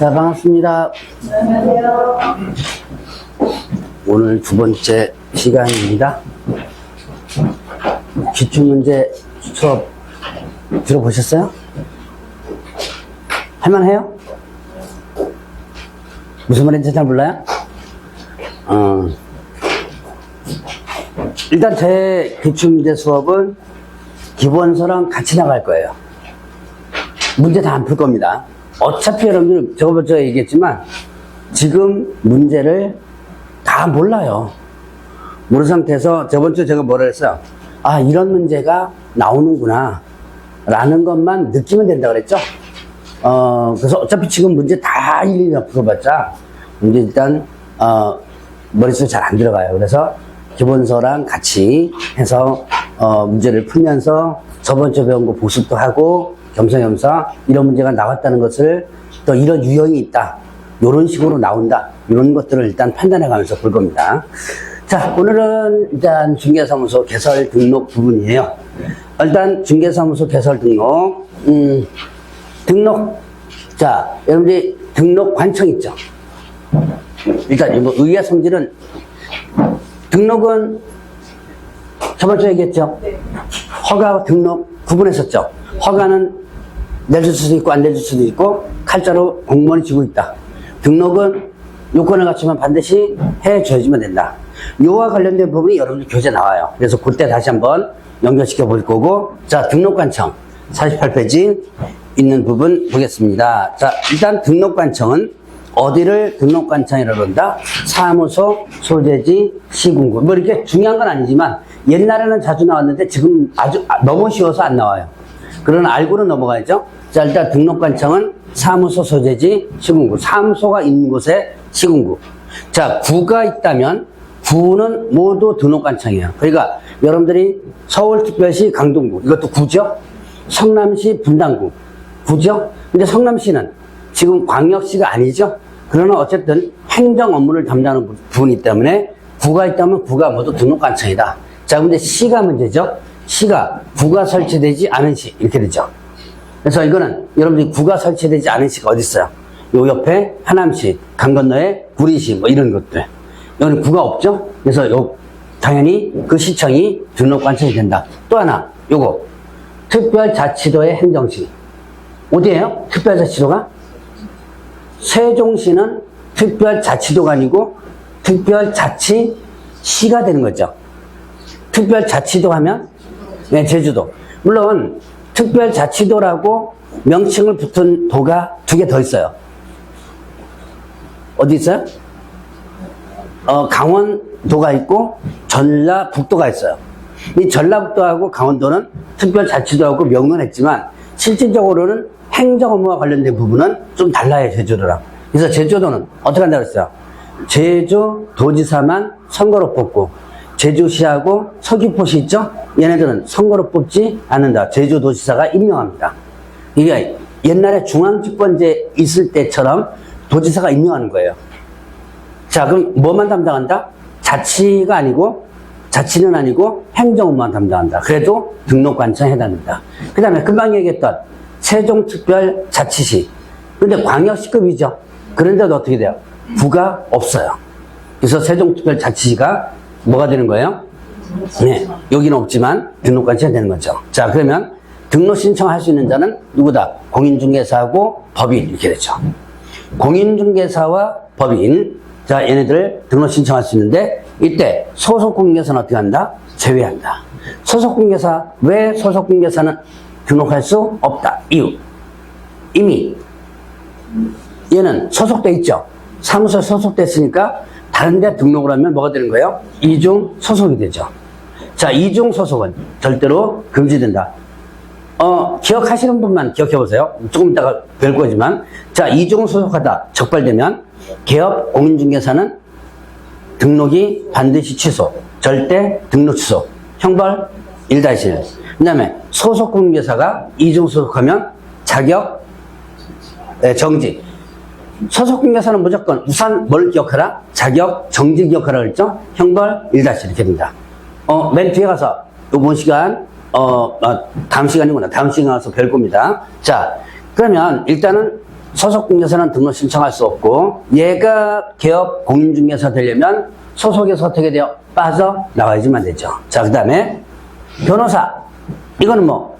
자, 반갑습니다. 안녕하세요. 오늘 두 번째 시간입니다. 기출문제 수업 들어보셨어요? 할만해요? 무슨 말인지 잘 몰라요? 일단 제 기출문제 수업은 기본서랑 같이 나갈 거예요. 문제 다 안 풀 겁니다. 어차피 여러분들 저번에 얘기했지만 지금 문제를 다 몰라요. 모르는 상태에서 저번주에 제가 뭐라 했어요? 아, 이런 문제가 나오는구나 라는 것만 느끼면 된다 그랬죠? 그래서 어차피 지금 문제 다 일일이 풀어봤자 문제 일단 머릿속에 잘 안 들어가요. 그래서 기본서랑 같이 해서 문제를 풀면서 저번주에 배운 거 복습도 하고 겸사겸사 이런 문제가 나왔다는 것을 또 이런 유형이 있다, 이런 식으로 나온다, 이런 것들을 일단 판단해 가면서 볼 겁니다. 자, 오늘은 일단 중개사무소 개설 등록 부분이에요. 일단 중개사무소 개설 등록, 자, 여러분들이 등록 관청 있죠? 일단 뭐 의의 성질은 등록은 저번주에 얘기했죠? 허가, 등록 구분했었죠? 허가는 내줄 수도 있고 안 내줄 수도 있고 칼자로 공무원이 쥐고 있다. 등록은 요건을 갖추면 반드시 해줘야지만 된다. 요와 관련된 부분이 여러분들 교재 나와요. 그래서 그때 다시 한번 연결시켜 볼 거고, 자, 등록관청 48페이지 있는 부분 보겠습니다. 자, 일단 등록관청은 어디를 등록관청이라고 한다? 사무소, 소재지, 시군구. 뭐 이렇게 중요한 건 아니지만 옛날에는 자주 나왔는데 지금 아주 너무 쉬워서 안 나와요. 그러나 알고는 넘어가야죠. 자, 일단 등록관청은 사무소, 소재지, 시군구. 사무소가 있는 곳에 시군구. 자, 구가 있다면 구는 모두 등록관청이에요. 그러니까 여러분들이 서울특별시 강동구, 이것도 구죠? 성남시 분당구, 구죠? 근데 성남시는 지금 광역시가 아니죠? 그러나 어쨌든 행정 업무를 담당하는 부분이기 때문에 구가 있다면 구가 모두 등록관청이다. 자, 근데 시가 문제죠? 시가 구가 설치되지 않은 시, 이렇게 되죠. 그래서 이거는 여러분들이 구가 설치되지 않은 시가 어디 있어요? 요 옆에 하남시, 강 건너에 구리시, 뭐 이런 것들. 여기는 구가 없죠? 그래서 당연히 그 시청이 등록관청이 된다. 또 하나, 요거 특별자치도의 행정시. 어디예요? 특별자치도가? 세종시는 특별자치도가 아니고 특별자치시가 되는 거죠. 특별자치도 하면 네, 제주도. 물론 특별자치도라고 명칭을 붙은 도가 두 개 더 있어요. 어디 있어요? 강원도가 있고 전라북도가 있어요. 이 전라북도하고 강원도는 특별자치도하고 명명을 했지만 실질적으로는 행정 업무와 관련된 부분은 좀 달라요, 제주도랑. 그래서 제주도는 어떻게 한다고 했어요? 제주도지사만 선거로 뽑고 제주시하고 서귀포시 있죠? 얘네들은 선거로 뽑지 않는다. 제주도지사가 임명합니다. 이게 옛날에 중앙집권제 있을 때처럼 도지사가 임명하는 거예요. 자, 그럼 뭐만 담당한다? 자치가 아니고, 자치는 아니고 행정업무만 담당한다. 그래도 등록관청에 해당된다. 그 다음에 금방 얘기했던 세종특별자치시. 근데 광역시급이죠. 그런데도 어떻게 돼요? 구가 없어요. 그래서 세종특별자치시가 뭐가 되는 거예요? 네, 여기는 없지만 등록관청이 되는 거죠. 자, 그러면 등록 신청할 수 있는 자는 누구다? 공인중개사하고 법인, 이렇게 되죠. 공인중개사와 법인, 자, 얘네들 등록 신청할 수 있는데 이때 소속공인중개사는 어떻게 한다? 제외한다. 소속공인중개사, 왜 소속공인중개사는 등록할 수 없다? 이유, 이미 얘는 소속돼 있죠. 사무소에 소속됐으니까 다른 데 등록을 하면 뭐가 되는 거예요? 이중 소속이 되죠. 자, 이중 소속은 절대로 금지된다. 기억하시는 분만 기억해 보세요. 조금 이따가 뵐 거지만. 자, 이중 소속하다 적발되면 개업 공인중개사는 등록이 반드시 취소, 절대 등록 취소, 형벌 1-1. 그 다음에 소속 공인중개사가 이중 소속하면 자격 정지. 소속 공인중개사는 무조건 우선 뭘 기억하라? 자격 정지 기억하라 그랬죠? 형벌 1-1 이렇게 됩니다. 맨 뒤에 가서 이번 시간 다음 시간이구나. 다음 시간 가서 뵐 겁니다. 자, 그러면 일단은 소속공인중개사는 등록 신청할 수 없고, 얘가 개업 공인중개사 되려면 소속에서 어떻게 돼요? 빠져나와야지만 되죠. 자, 그 다음에 변호사. 이거는 뭐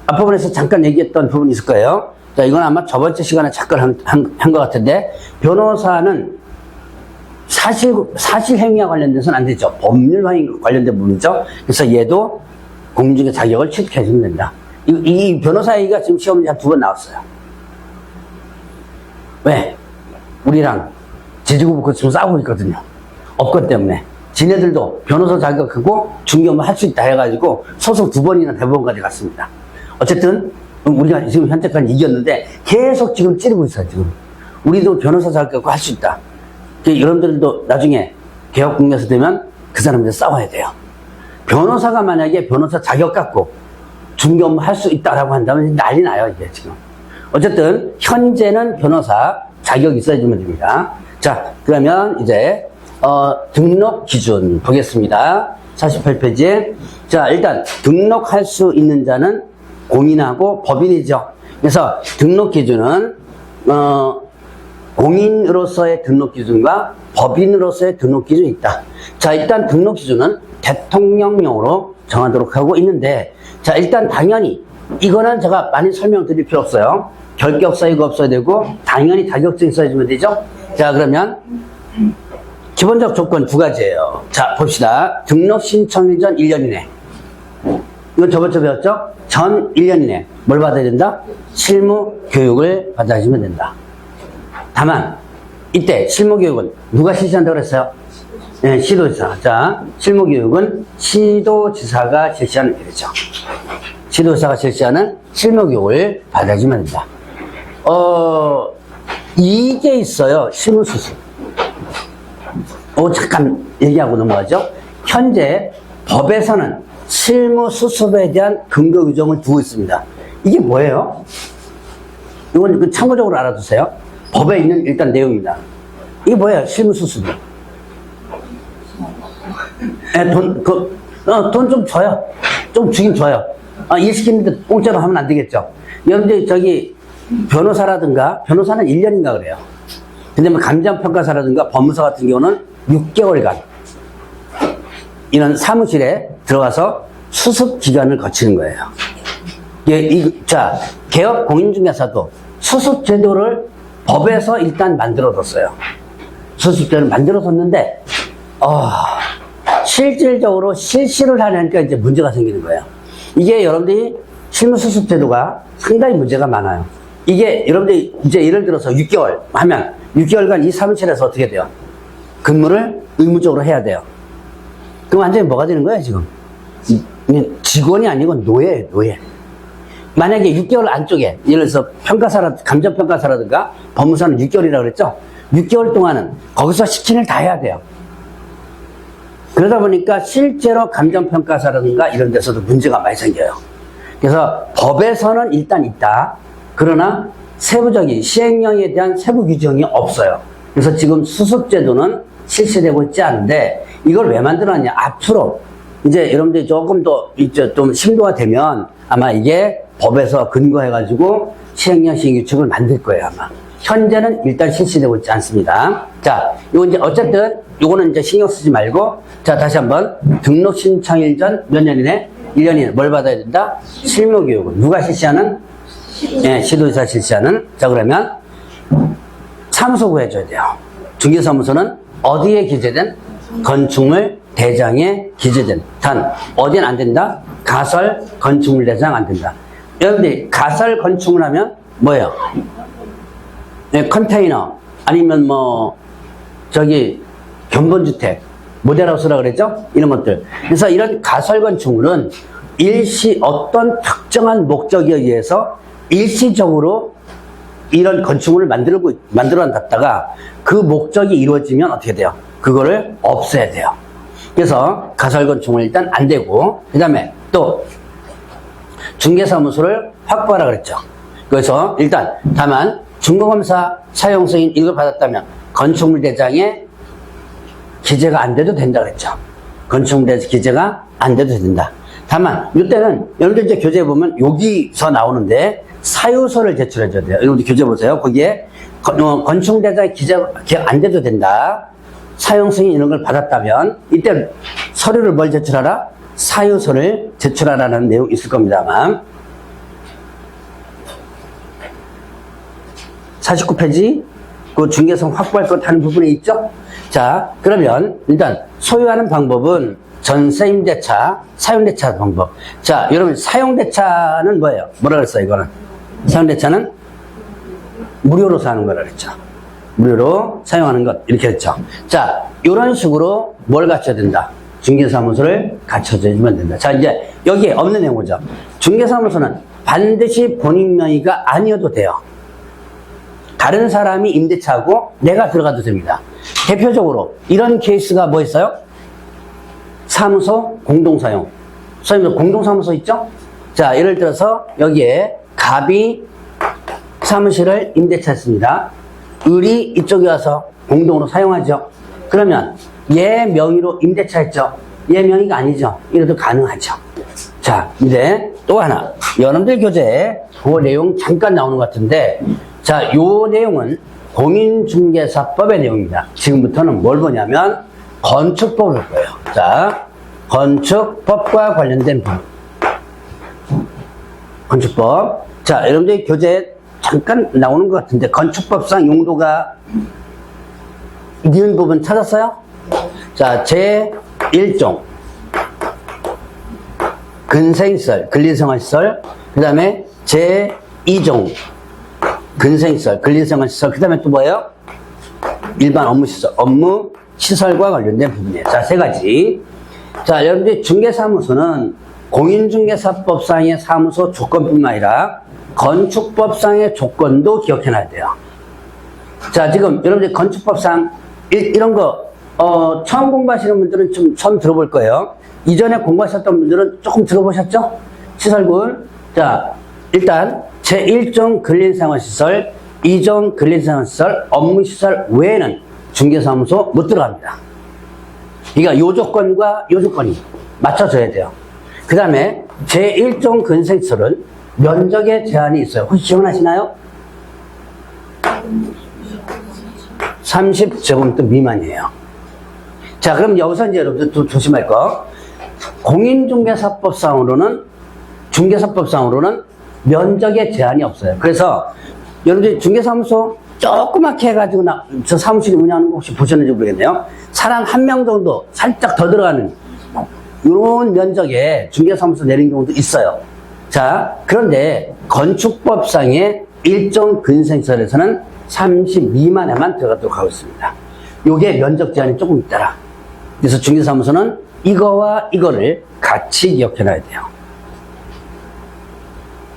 앞부분에서 잠깐 얘기했던 부분이 있을 거예요. 자, 이건 아마 저번주 시간에 잠깐 한 것 같은데, 변호사는 사실행위와 관련돼서는 안 되죠. 법률행위 관련된 부분이죠. 그래서 얘도 공인중개사 자격을 취득해주면 된다. 이 변호사 얘기가 지금 시험에 한 2번 나왔어요. 왜? 우리랑 지지구북 지금 싸우고 있거든요. 업권 때문에. 지네들도 변호사 자격하고 중개업무 할 수 있다 해가지고 소속 2번이나 대법원까지 갔습니다. 어쨌든 우리가 지금 현재까지 이겼는데 계속 지금 찌르고 있어요. 지금 우리도 변호사 자격하고 할 수 있다. 여러분들도 나중에 개업공개사 되면 그 사람들 싸워야 돼요. 변호사가 만약에 변호사 자격 갖고 중개업무 할 수 있다라고 한다면 난리 나요, 이게 지금. 어쨌든 현재는 변호사 자격이 있어야지만 됩니다. 자, 그러면 이제 등록 기준 보겠습니다. 48페이지에. 자, 일단 등록할 수 있는 자는 공인하고 법인이죠. 그래서 등록 기준은 공인으로서의 등록 기준과 법인으로서의 등록 기준이 있다. 자, 일단 등록 기준은 대통령령으로 정하도록 하고 있는데, 자, 일단 당연히 이거는 제가 많이 설명드릴 필요 없어요. 결격 사유가 없어야 되고 당연히 자격증이 있어야지만 되죠. 자, 그러면 기본적 조건 2가지예요. 자, 봅시다. 등록 신청일 전 1년 이내. 이건 저번주에 배웠죠? 전 1년 이내 뭘 받아야 된다? 실무 교육을 받아주면 된다. 다만 이때 실무 교육은 누가 실시한다고 그랬어요? 네, 시도지사. 자, 실무 교육은 시도지사가 실시하는 일이죠. 시도지사가 실시하는 실무 교육을 받아주면 된다. 이게 있어요. 실무수습. 잠깐 얘기하고 넘어가죠. 현재 법에서는 실무수습에 대한 근거 규정을 두고 있습니다. 이게 뭐예요? 이건 참고적으로 알아두세요. 법에 있는 일단 내용입니다. 이게 뭐예요? 실무수습이. 돈 좀 줘요. 좀 주긴 줘요. 일 시키는데 공짜로 하면 안 되겠죠. 여러분들 저기 변호사라든가, 변호사는 1년인가 그래요. 근데 뭐 감정평가사라든가 법무사 같은 경우는 6개월간 이런 사무실에 들어가서 수습 기간을 거치는 거예요. 자, 개업 공인중개사도 수습 제도를 법에서 일단 만들어뒀어요. 수습 제도를 만들어뒀는데, 실질적으로 실시를 하려니까 이제 문제가 생기는 거예요. 이게 여러분들이 실무수습 제도가 상당히 문제가 많아요. 이게 여러분들이 이제 예를 들어서 6개월 하면 6개월간 이 사무실에서 어떻게 돼요? 근무를 의무적으로 해야 돼요. 그럼 완전히 뭐가 되는 거예요, 지금? 직원이 아니고 노예예요, 노예. 만약에 6개월 안쪽에, 예를 들어서 감정평가사라든가 법무사는 6개월이라고 그랬죠? 6개월 동안은 거기서 시킨 일 다 해야 돼요. 그러다 보니까 실제로 감정평가사라든가 이런 데서도 문제가 많이 생겨요. 그래서 법에서는 일단 있다. 그러나 세부적인 시행령에 대한 세부 규정이 없어요. 그래서 지금 수습제도는 실시되고 있지 않은데, 이걸 왜 만들었냐? 앞으로 이제 여러분들이 조금 더 이제 좀 심도가 되면 아마 이게 법에서 근거해가지고 시행령 시행규칙을 만들 거예요, 아마. 현재는 일단 실시되고 있지 않습니다. 자, 이거 이제 어쨌든 요거는 이제 신경 쓰지 말고, 자, 다시 한번 등록 신청일 전 몇 년 이내? 1년 이내 뭘 받아야 된다? 실무교육을 누가 실시하는? 예, 시도지사 실시하는. 자, 그러면 사무소 구해줘야 돼요. 중개사무소는 어디에 기재된? 건축물 대장에 기재된. 단 어디는 안 된다? 가설 건축물 대장 안 된다. 여러분들이 가설 건축물 하면 뭐예요? 네, 컨테이너 아니면 뭐 저기 견본주택, 모델하우스라 그랬죠? 이런 것들. 그래서 이런 가설 건축물은 어떤 특정한 목적에 의해서 일시적으로 이런 건축물을 만들어놨다가 그 목적이 이루어지면 어떻게 돼요? 그거를 없애야 돼요. 그래서 가설 건축물은 일단 안 되고, 그 다음에 또 중개사무소를 확보하라 그랬죠. 그래서 일단 다만 중개검사 사용 승인 이걸 받았다면 건축물 대장에 기재가 안 돼도 된다 그랬죠. 건축물 대장 기재가 안 돼도 된다. 다만 이때는 여러분들 이제 교재에 보면 여기서 나오는데 사유서를 제출해줘야 돼요. 여러분들 교재 보세요. 거기에 건축대장 기억 안 돼도 된다. 사용승인 이런 걸 받았다면 이때 서류를 뭘 제출하라? 사유서를 제출하라는 내용이 있을 겁니다만 49페이지 그 중개성 확보할 것 하는 부분에 있죠? 자, 그러면 일단 소유하는 방법은 전세임대차, 사용대차 방법. 자, 여러분 사용대차는 뭐예요? 뭐라 그랬어요, 이거는? 사용대차는 무료로 사는 거라 그랬죠. 무료로 사용하는 것 이렇게 했죠. 자, 이런 식으로 뭘 갖춰야 된다? 중개사무소를 갖춰주면 된다. 자, 이제 여기에 없는 내용이죠. 중개사무소는 반드시 본인 명의가 아니어도 돼요. 다른 사람이 임대차하고 내가 들어가도 됩니다. 대표적으로 이런 케이스가 뭐 있어요? 사무소 공동사용. 선생님 공동사무소 있죠? 자, 예를 들어서 여기에 갑이 사무실을 임대차했습니다. 을이 이쪽에 와서 공동으로 사용하죠. 그러면 얘 명의로 임대차했죠. 얘 명의가 아니죠. 이래도 가능하죠. 자, 이제 또 하나. 여러분들 교재에 그 내용 잠깐 나오는 것 같은데, 자, 요 내용은 공인중개사법의 내용입니다. 지금부터는 뭘 보냐면 건축법을 볼 거예요. 자, 건축법과 관련된 부분. 건축법. 자, 여러분들 교재에 잠깐 나오는 것 같은데 건축법상 용도가 니은 부분 찾았어요? 자, 제1종 근생시설, 근린생활시설. 그 다음에 제2종 근생시설, 근린생활시설. 그 다음에 또 뭐예요? 일반 업무시설, 업무시설과 관련된 부분이에요. 자, 세 가지. 자, 여러분들 중개사무소는 공인중개사법상의 사무소 조건뿐만 아니라 건축법상의 조건도 기억해놔야 돼요. 자, 지금 여러분들 건축법상 이런 거 처음 공부하시는 분들은 좀 처음 들어볼 거예요. 이전에 공부하셨던 분들은 조금 들어보셨죠? 시설군. 자, 일단 제1종 근린생활시설, 2종 근린생활시설, 업무시설 외에는 중개사무소 못 들어갑니다. 그러니까 요 조건과 요 조건이 맞춰져야 돼요. 그 다음에 제1종 근생시설은 면적의 제한이 있어요. 혹시 기억나시나요? 30제곱미터 미만이에요. 자, 그럼 여기서 이제 여러분들 또 조심할 거. 공인중개사법상으로는, 중개사법상으로는 면적의 제한이 없어요. 그래서 여러분들 중개사무소 조그맣게 해가지고 저 사무실 운영하는 거 혹시 보셨는지 모르겠네요. 사람 한 명 정도 살짝 더 들어가는 이런 면적에 중개사무소 내린 경우도 있어요. 자, 그런데 건축법상의 일종 근생시설에서는 30 미만에만 들어가도록 하고 있습니다. 요게 면적 제한이 조금 있더라. 그래서 중개사무소는 이거와 이거를 같이 기억해놔야 돼요.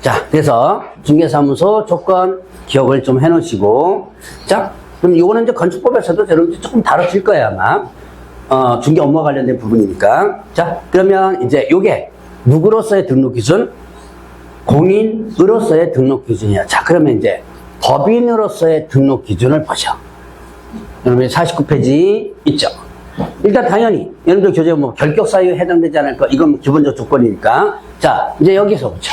자, 그래서 중개사무소 조건 기억을 좀 해놓으시고, 자, 그럼 요거는 이제 건축법에서도 여러분들 조금 다뤄질 거예요, 아마. 중개 업무와 관련된 부분이니까. 자, 그러면 이제 요게 누구로서의 등록 기준? 공인으로서의 등록 기준이야. 자, 그러면 이제 법인으로서의 등록 기준을 보셔. 여러분 49페이지 있죠? 일단 당연히 여러분들 교재 뭐 결격 사유에 해당되지 않을 거, 이건 기본적 조건이니까. 자, 이제 여기서 보죠.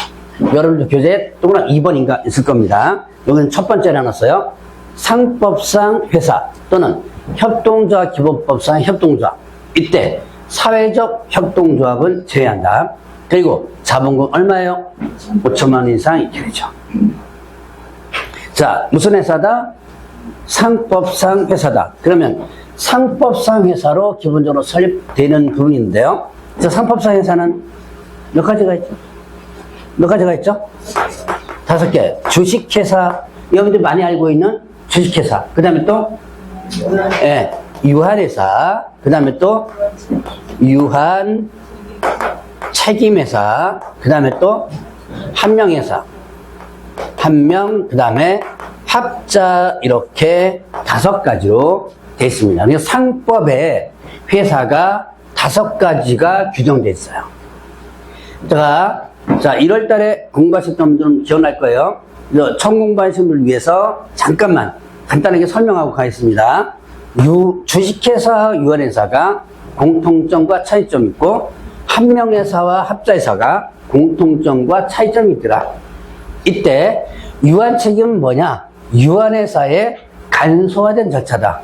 여러분들 교재에 또나 2번인가 있을 겁니다. 여기는 첫 번째로 해놨어요. 상법상 회사 또는 협동조합 기본법상 협동조합. 이때 사회적 협동조합은 제외한다. 그리고 자본금 얼마예요? 5천만 원 이상 이렇게 되죠. 자, 무슨 회사다? 상법상 회사다. 그러면 상법상 회사로 기본적으로 설립되는 부분인데요. 자, 상법상 회사는 몇 가지가 있죠? 몇 가지가 있죠? 5개. 주식회사, 여러분들 많이 알고 있는 주식회사. 그 다음에 또, 예, 유한회사. 그 다음에 또, 유한 책임회사. 그 다음에 또, 한명회사. 한명, 그 다음에 합자, 이렇게 5가지로 되어 있습니다. 그래서 상법에 회사가 5가지가 규정되어 있어요. 자, 1월 달에 공부하셨던 분들은 기억날 거예요. 처음 공부하신 분을 위해서 잠깐만 간단하게 설명하고 가겠습니다. 주식회사, 유한회사가 공통점과 차이점이 있고, 한명회사와 합자회사가 공통점과 차이점이 있더라. 이때 유한 책임은 뭐냐? 유한회사의 간소화된 절차다.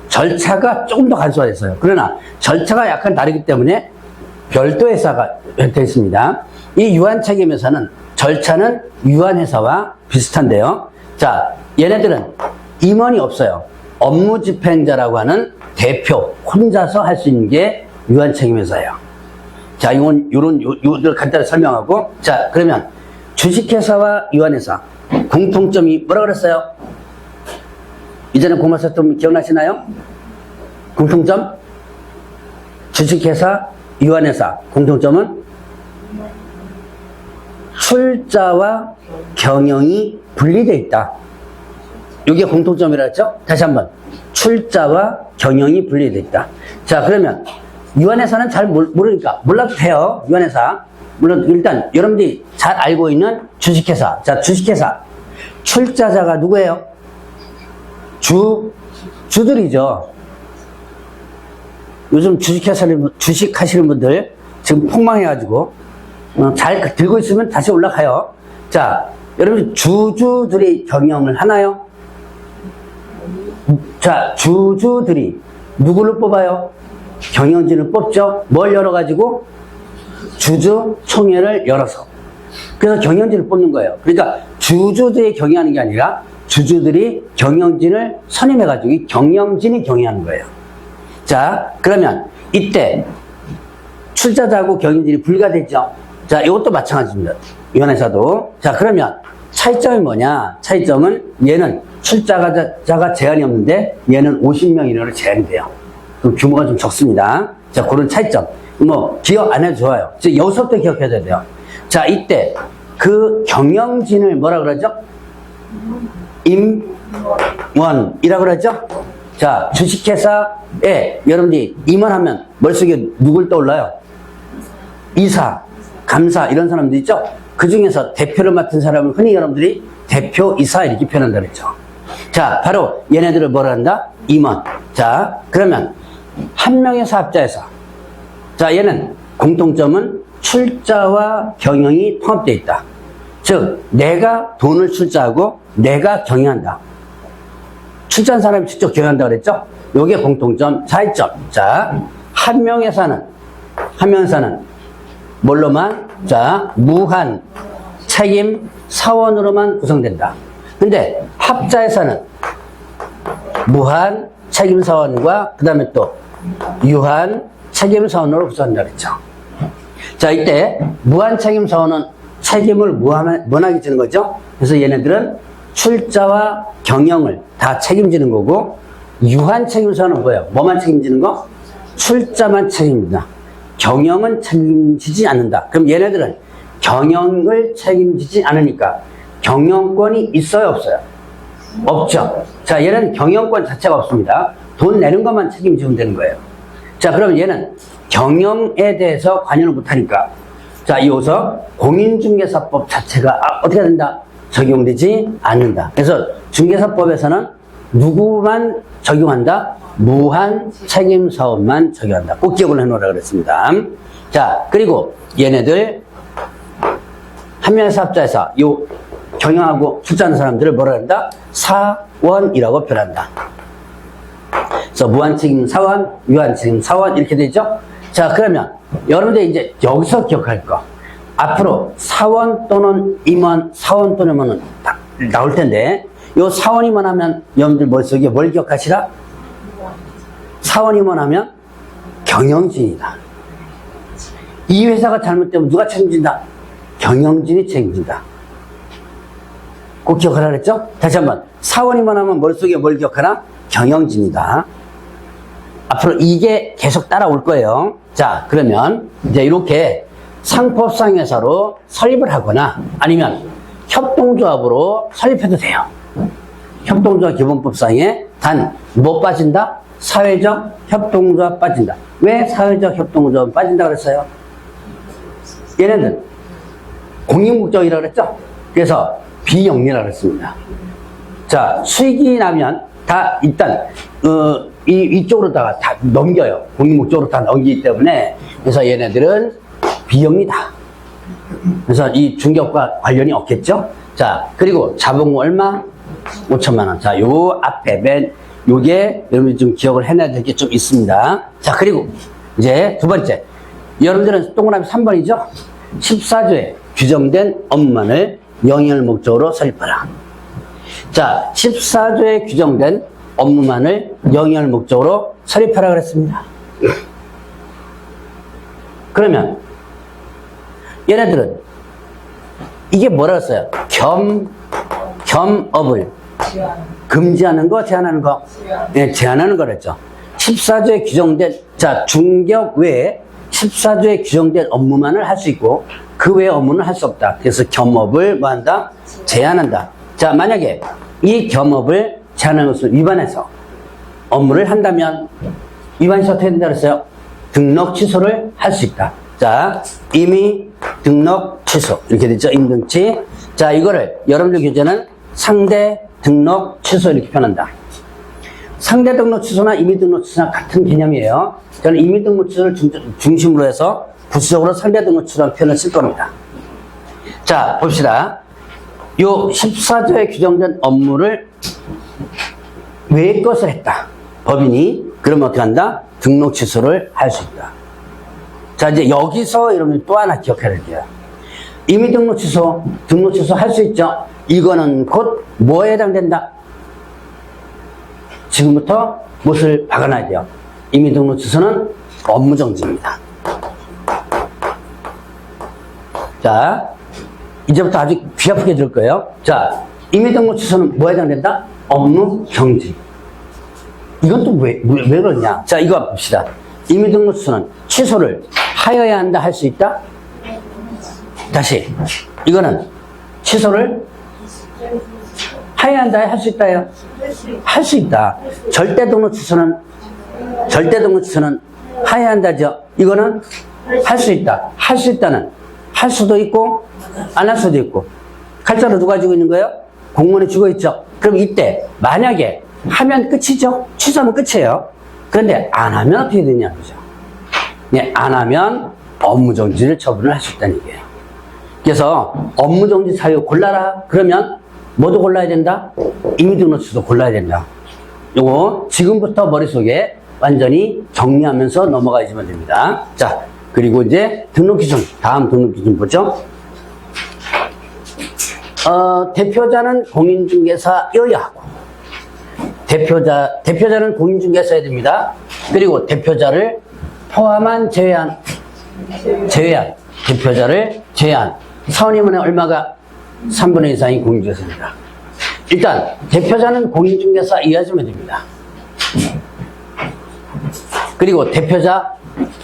절차가 조금 더 간소화됐어요. 그러나 절차가 약간 다르기 때문에 별도 회사가 되어 있습니다. 이 유한 책임회사는 절차는 유한회사와 비슷한데요. 자, 얘네들은 임원이 없어요. 업무 집행자라고 하는 대표 혼자서 할 수 있는 게 유한 책임회사예요. 자, 요들 간단히 설명하고, 자, 그러면 주식회사와 유한회사 공통점이 뭐라 그랬어요? 이전에 공부하셨던 기억나시나요? 공통점? 주식회사, 유한회사 공통점은 출자와 경영이 분리되어 있다. 이게 공통점이라 했죠? 다시 한번. 출자와 경영이 분리되어 있다. 자, 그러면 유한회사는 잘 모르니까 몰라도 돼요. 유한회사. 물론 일단 여러분들이 잘 알고 있는 주식회사. 자, 주식회사. 출자자가 누구예요? 주들이죠. 요즘 주식 하시는 분들 지금 폭망해가지고 잘 들고 있으면 다시 올라가요. 자, 여러분 주주들이 경영을 하나요? 자, 주주들이 누구를 뽑아요? 경영진을 뽑죠. 뭘 열어가지고? 주주총회를 열어서. 그래서 경영진을 뽑는 거예요. 그러니까 주주들이 경영하는 게 아니라 주주들이 경영진을 선임해가지고 이 경영진이 경영하는 거예요. 자, 그러면 이때 출자자하고 경영진이 분리가 됐죠. 자, 이것도 마찬가지입니다. 유한회사도. 자, 그러면 차이점이 뭐냐? 차이점은 얘는 출자자가 제한이 없는데 얘는 50명 이내로 제한이 돼요. 그럼 규모가 좀 적습니다. 자, 그런 차이점. 뭐 기억 안 해도 좋아요. 여기서부터 기억해야 돼요. 자, 이때 그 경영진을 뭐라 그러죠? 임원이라고 그러죠? 자, 주식회사에 여러분들이 임원하면 머릿속에 누굴 떠올라요? 이사, 감사 이런 사람들 있죠? 그 중에서 대표를 맡은 사람을 흔히 여러분들이 대표이사 이렇게 표현한다 그랬죠. 자, 바로 얘네들을 뭐라 한다? 임원. 자, 그러면 한 명의 사업자에서, 자, 얘는 공통점은 출자와 경영이 통합되어 있다. 즉, 내가 돈을 출자하고 내가 경영한다. 출자한 사람이 직접 경영한다 그랬죠? 요게 공통점, 차이점. 자, 한 명회사는 뭘로만? 자, 무한 책임 사원으로만 구성된다. 근데 합자회사는 무한 책임 사원과 그 다음에 또 유한 책임 사원으로 구성한다 그랬죠. 자, 이때 무한 책임 사원은 책임을 무한하게 지는 거죠. 그래서 얘네들은 출자와 경영을 다 책임지는 거고, 유한 책임 사원은 뭐예요? 뭐만 책임지는 거? 출자만 책임진다. 경영은 책임지지 않는다. 그럼 얘네들은 경영을 책임지지 않으니까 경영권이 있어요, 없어요? 없죠. 자, 얘는 경영권 자체가 없습니다. 돈 내는 것만 책임지면 되는 거예요. 자, 그럼 얘는 경영에 대해서 관여를 못하니까, 자, 여기서 공인중개사법 자체가 어떻게 된다? 적용되지 않는다. 그래서 중개사법에서는 누구만 적용한다? 무한 책임 사원만 적용한다. 꼭 기억을 해놓으라 그랬습니다. 자, 그리고 얘네들 한 명의 사업자에서 요 경영하고 출자하는 사람들을 뭐라 한다? 사원이라고 표현한다. 그래서 무한 책임 사원, 유한 책임 사원 이렇게 되죠. 자, 그러면 여러분들 이제 여기서 기억할 거, 앞으로 사원 또는 임원, 사원 또는 임원은 다 나올 텐데, 요 사원 임원 하면 여러분들 머릿속에 뭘 기억하시라? 사원 임원 하면 경영진이다. 이 회사가 잘못되면 누가 책임진다? 경영진이 책임진다. 꼭 기억하라 그랬죠? 다시 한번, 사원 임원 하면 머릿속에 뭘 기억하라? 경영진이다. 앞으로 이게 계속 따라올 거예요. 자, 그러면 이제 이렇게 상법상회사로 설립을 하거나 아니면 협동조합으로 설립해도 돼요. 협동조합 기본법상에 단 뭐 빠진다? 사회적 협동조합 빠진다. 왜 사회적 협동조합 빠진다 그랬어요? 얘네는 공익목적이라고 그랬죠? 그래서 비영리라고 그랬습니다. 자, 수익이 나면 다 일단 이쪽으로다가 다 넘겨요. 공익목적으로 다 넘기기 때문에. 그래서 얘네들은 비영리다. 그래서 이 중개업과 관련이 없겠죠? 자, 그리고 자본금 얼마? 5천만 원. 자, 요 앞에 요게 여러분이 좀 기억을 해놔야 될 게 좀 있습니다. 자, 그리고 이제 두 번째. 여러분들은 동그라미 3번이죠? 14조에 규정된 업무만을 영위할 목적으로 설립하라. 자, 14조에 규정된 업무만을 영위할 목적으로 설립하라 그랬습니다. 그러면 얘네들은 이게 뭐라 했어요? 겸업을 금지하는 거, 제한하는 거? 네, 제한하는 거랬죠. 14조에 규정된, 자, 중개업 외에 14조에 규정된 업무만을 할 수 있고, 그 외의 업무는 할 수 없다. 그래서 겸업을 뭐 한다? 제한한다. 자, 만약에 이 겸업을 제한하는 것을 위반해서 업무를 한다면, 위반해서 어떻게 된다 그랬어요? 등록 취소를 할 수 있다. 자, 임의 등록 취소. 이렇게 되죠. 임등치. 자, 이거를 여러분들 교재는 상대 등록 취소 이렇게 표현한다. 상대 등록 취소나 임의 등록 취소나 같은 개념이에요. 저는 임의 등록 취소를 중심으로 해서 부수적으로 상대 등록 취소라는 표현을 쓸 겁니다. 자, 봅시다. 요 14조에 규정된 업무를 외의 것을 했다. 법인이. 그러면 어떻게 한다? 등록 취소를 할 수 있다. 자, 이제 여기서 여러분 또 하나 기억해야 될게요. 임의 등록 취소, 등록 취소 할 수 있죠? 이거는 곧 뭐에 해당된다? 지금부터 못을 박아놔야 돼요. 임의 등록 취소는 업무 정지입니다. 자, 이제부터 아주 귀 아프게 들을 거예요. 자, 임의 등록 취소는 뭐에 해당된다? 업무 정지. 이건 또 왜 그러냐? 자, 이거 봅시다. 임의 등록 취소는 취소를 하여야 한다, 할 수 있다? 다시. 이거는 취소를 하여야 한다, 할 수 있다요? 할 수 있다. 절대 등록 취소는 하여야 한다죠? 이거는 할 수 있다. 할 수 있다는 할 수도 있고, 안 할 수도 있고. 칼자루 누가 쥐고 있는 거예요? 공무원이 쥐고 있죠? 그럼 이때, 만약에 하면 끝이죠? 취소하면 끝이에요. 그런데 안 하면 어떻게 되냐, 그죠? 네, 안 하면 업무정지를 처분을 할 수 있다는 얘기예요. 그래서 업무정지 사유 골라라. 그러면 뭐도 골라야 된다? 임의 등록 취소도 골라야 된다. 요거 지금부터 머릿속에 완전히 정리하면서 넘어가시면 됩니다. 자, 그리고 이제 등록 기준, 다음 등록 기준 보죠. 대표자는 공인중개사여야 하고, 대표자는 공인중개사여야 됩니다. 그리고 대표자를 포함한 대표자를 제외한 사원임원의 얼마가 3분의 2 이상이 공인중개사입니다. 일단 대표자는 공인중개사 이해하시면 됩니다. 그리고 대표자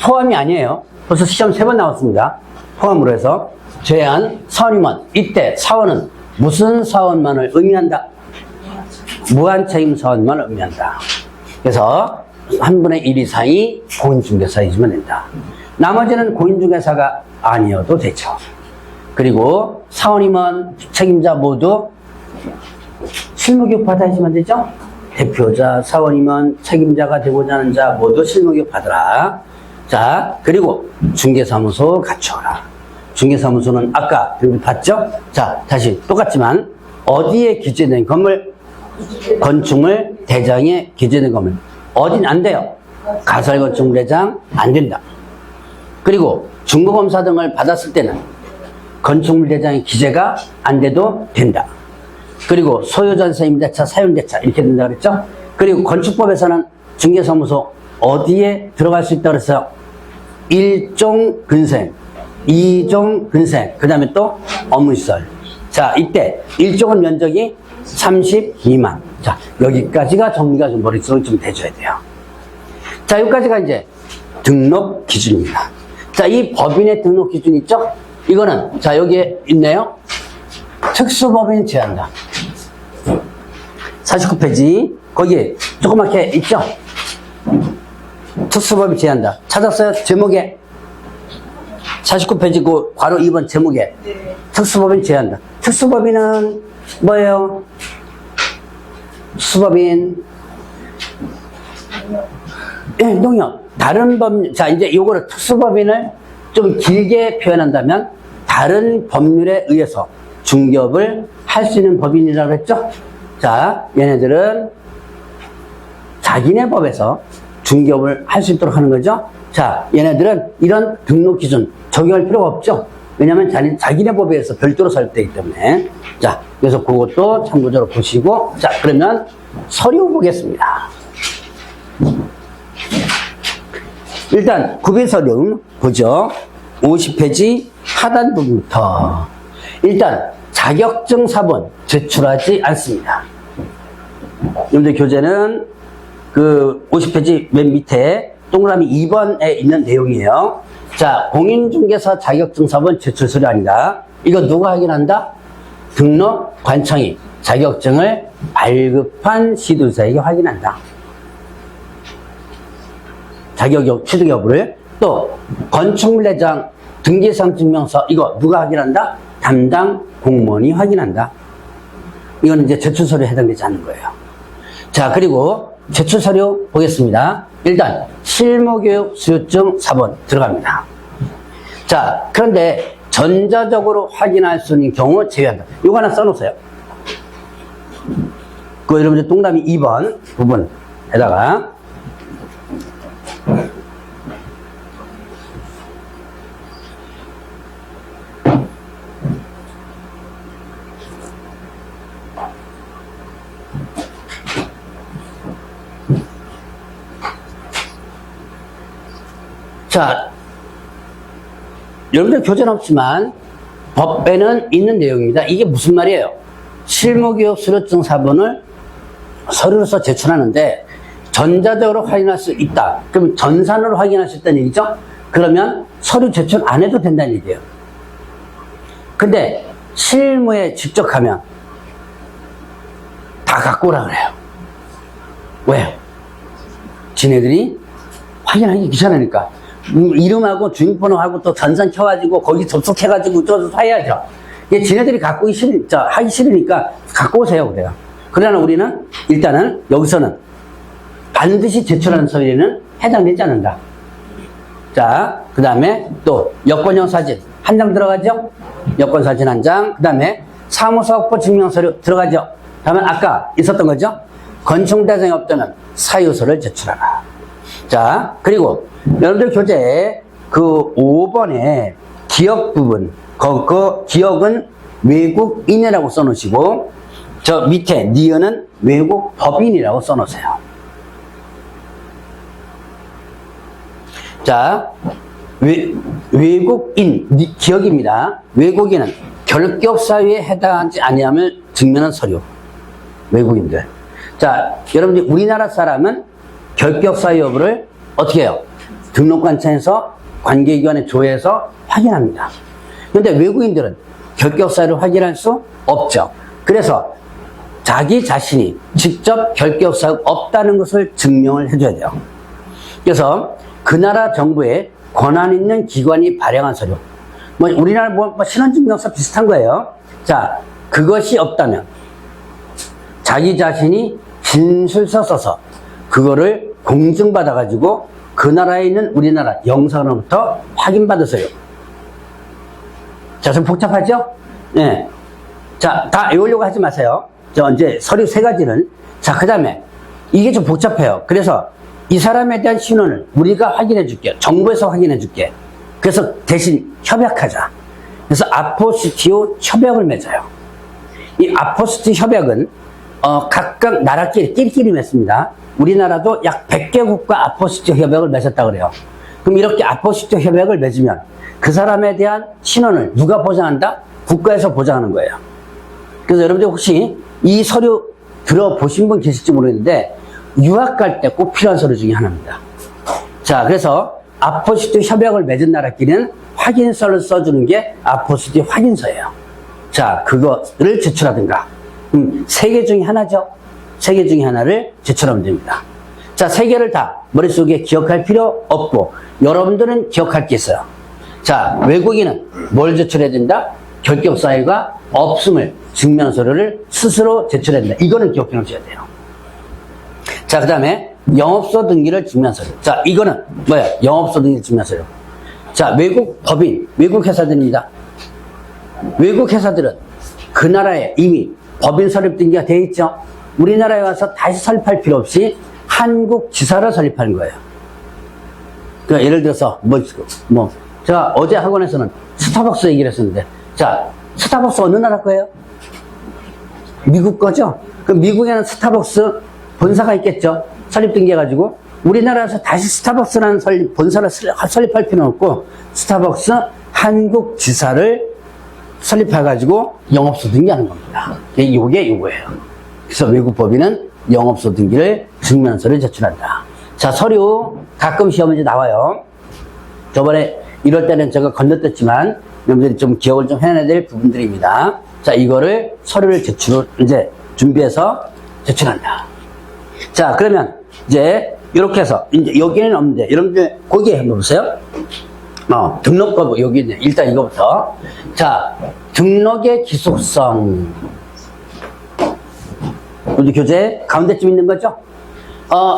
포함이 아니에요. 벌써 시험 3번 나왔습니다. 포함으로 해서 제외한 사원임원. 이때 사원은 무슨 사원만을 의미한다? 무한책임 사원만을 의미한다. 그래서 1분의 1 이상이 공인중개사이시면 된다. 나머지는 공인중개사가 아니어도 되죠. 그리고 사원임원, 책임자 모두 실무교육 받아야지만 되죠? 대표자, 사원임원, 책임자가 되고자 하는 자 모두 실무교육 받으라. 자, 그리고 중개사무소 갖춰라. 중개사무소는 아까 봤죠? 자, 다시 똑같지만 어디에 기재된 건물? 건축물 대장에 기재된 건물. 어딘 안 돼요? 가설건축물 대장 안 된다. 그리고 중고검사 등을 받았을 때는 건축물 대장의 기재가 안 돼도 된다. 그리고 소유전세 임대차, 사용대차 이렇게 된다 그랬죠? 그리고 건축법에서는 중개사무소 어디에 들어갈 수 있다고 그랬어요? 1종 근생, 2종 근생, 그 다음에 또 업무시설. 자, 이때 1종은 면적이 32만. 자, 여기까지가 정리가 좀 머릿속에 좀 돼줘야 돼요. 자, 여기까지가 이제 등록 기준입니다. 자, 이 법인의 등록 기준 있죠? 이거는, 자, 여기에 있네요. 특수법인 제한다. 49페이지. 거기에 조그맣게 있죠? 특수법인 제한다. 찾았어요? 제목에. 49페이지 그 괄호 2번 제목에. 네. 특수법인 제한다. 특수법인은 뭐예요? 특수법인. 예, 농협. 다른 법률. 자, 이제 요거를 특수법인을 좀 길게 표현한다면 다른 법률에 의해서 중개업을 할 수 있는 법인이라고 했죠? 자, 얘네들은 자기네 법에서 중개업을 할 수 있도록 하는 거죠. 자, 얘네들은 이런 등록 기준 적용할 필요가 없죠. 왜냐하면 자기네 법에서 별도로 설정되기 때문에. 자, 그래서 그것도 참고적으로 보시고, 자, 그러면 서류 보겠습니다. 일단 구비서류 보죠. 50페이지 하단 부분부터. 일단 자격증 사본 제출하지 않습니다. 여러분들 교재는 그 50페이지 맨 밑에 동그라미 2번에 있는 내용이에요. 자, 공인중개사 자격증 사본 제출 서류 아니다. 이거 누가 확인한다? 등록관청이 자격증을 발급한 시도자에게 확인한다. 자격 취득 여부를. 또 건축물내장 등기사항증명서 이거 누가 확인한다? 담당 공무원이 확인한다. 이건 이제 제출 서류에 해당되지 않는 거예요. 자, 그리고 제출 서류 보겠습니다. 일단 실무교육 수료증 4번 들어갑니다. 자, 그런데 전자적으로 확인할 수 있는 경우 제외한다. 이거 하나 써놓으세요. 그 여러분들 동그라미 2번 부분에다가 자, 여러분들 교재는 없지만 법에는 있는 내용입니다. 이게 무슨 말이에요? 실무교육 수료증 사본을 서류로서 제출하는데 전자적으로 확인할 수 있다. 그럼 전산으로 확인할 수 있다는 얘기죠? 그러면 서류 제출 안 해도 된다는 얘기예요. 근데 실무에 직접 가면 다 갖고 오라 그래요. 왜요? 지네들이 확인하기 귀찮으니까. 이름하고 주민번호하고 또 전산 켜가지고 거기 접속해가지고 또 사야죠. 이게 지네들이 갖고 하기 싫으니까 갖고 오세요 그래요. 그러나 우리는 일단은 여기서는 반드시 제출하는 서류에는 해당되지 않는다. 자, 그 다음에 또 여권형 사진 한 장 들어가죠. 여권 사진 한 장. 그 다음에 사무소 확보 증명서류 들어가죠. 다음에 아까 있었던 거죠. 건축 대상이 없다면 사유서를 제출하라. 자, 그리고 여러분들 교재에 그 5번에 기억 부분, 그 기억은 외국인이라고 써놓으시고, 저 밑에 니은은 외국 법인이라고 써놓으세요. 자, 외국인, 기억입니다. 외국인은 결격 사유에 해당하지 아니함을 증명하는 서류. 외국인들. 자, 여러분들 우리나라 사람은 결격 사유 여부를 어떻게 해요? 등록관청에서 관계기관에 조회해서 확인합니다. 그런데 외국인들은 결격 사유를 확인할 수 없죠. 그래서 자기 자신이 직접 결격 사유가 없다는 것을 증명을 해줘야 돼요. 그래서 그 나라 정부에 권한 있는 기관이 발행한 서류, 뭐 우리나라 신원증명서 비슷한 거예요. 자, 그것이 없다면 자기 자신이 진술서 써서 그거를 공증받아가지고 그 나라에 있는 우리나라 영사로부터 확인받으세요. 자, 좀 복잡하죠? 네. 자, 다 외우려고 하지 마세요. 저 이제 서류 3가지는. 자, 그 다음에 이게 좀 복잡해요. 그래서 이 사람에 대한 신원을 우리가 확인해 줄게. 정부에서 확인해 줄게. 그래서 대신 협약하자. 그래서 아포스티오 협약을 맺어요. 이 아포스티오 협약은 각각 나라끼리 맺습니다. 우리나라도 약 100개국과 아포스티오 협약을 맺었다고 그래요. 그럼 이렇게 아포스티오 협약을 맺으면 그 사람에 대한 신원을 누가 보장한다? 국가에서 보장하는 거예요. 그래서 여러분들 혹시 이 서류 들어보신 분 계실지 모르겠는데 유학 갈 때 꼭 필요한 서류 중에 하나입니다. 자, 그래서 아포스티오 협약을 맺은 나라끼리는 확인서를 써주는 게 아포스티오 확인서예요. 자, 그거를 제출하든가. 3개 중에 하나죠. 3개 중에 하나를 제출하면 됩니다. 자, 3개를 다 머릿속에 기억할 필요 없고 여러분들은 기억할 게 있어요. 자, 외국인은 뭘 제출해야 된다? 결격 사유가 없음을 증명하는 서류를 스스로 제출해야 된다. 이거는 기억해 놓으셔야 돼요. 자, 그 다음에 영업소 등기를 증명하는 서류. 자, 이거는 뭐야? 영업소 등기 증명하는 서류. 자, 외국 법인, 외국 회사들입니다. 외국 회사들은 그 나라에 이미 법인 설립 등기가 돼 있죠. 우리나라에 와서 다시 설립할 필요 없이 한국 지사를 설립하는 거예요. 그러니까 예를 들어서 제가 어제 학원에서는 스타벅스 얘기를 했었는데, 자, 스타벅스 어느 나라 거예요? 미국 거죠? 그럼 미국에는 스타벅스 본사가 있겠죠? 설립 등기해가지고. 우리나라에서 다시 스타벅스라는 본사를 설립할 필요는 없고, 스타벅스 한국 지사를 설립해가지고 영업소 등기하는 겁니다. 이게 이거예요. 그래서 외국 법인은 영업소 등기를 증명서를 제출한다. 자, 서류 가끔 시험 문제 나와요. 저번에 이럴 때는 제가 건너뛰었지만 여러분들이 좀 기억을 좀 해내야 될 부분들입니다. 자, 이거를 서류를 이제 준비해서 제출한다. 자, 그러면 이제 이렇게 해서 이제 여기는 없는데 여러분들 거기에 한번 보세요. 등록 거부 여기 있네. 일단 이거부터. 자, 등록의 기속성. 우리 교재 가운데쯤 있는 거죠?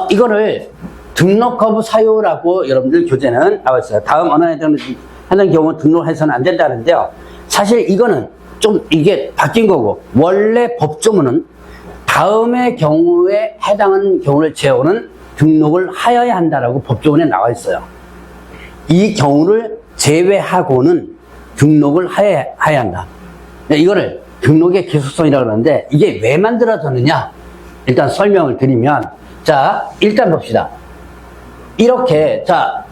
이거를 등록 거부 사유라고 여러분들 교재는 나와 있어요. 다음 언어에 하는 경우 등록해서는 안 된다는데요. 사실 이거는 좀 이게 바뀐 거고, 원래 법조문은 다음의 경우에 해당하는 경우를 제외하고는 등록을 하여야 한다라고 법조문에 나와 있어요. 이 경우를 제외하고는 등록을 하여야 한다. 이거를 등록의 기속성이라고 하는데, 이게 왜 만들어졌느냐? 일단 설명을 드리면, 자, 일단 봅시다. 이렇게, 자,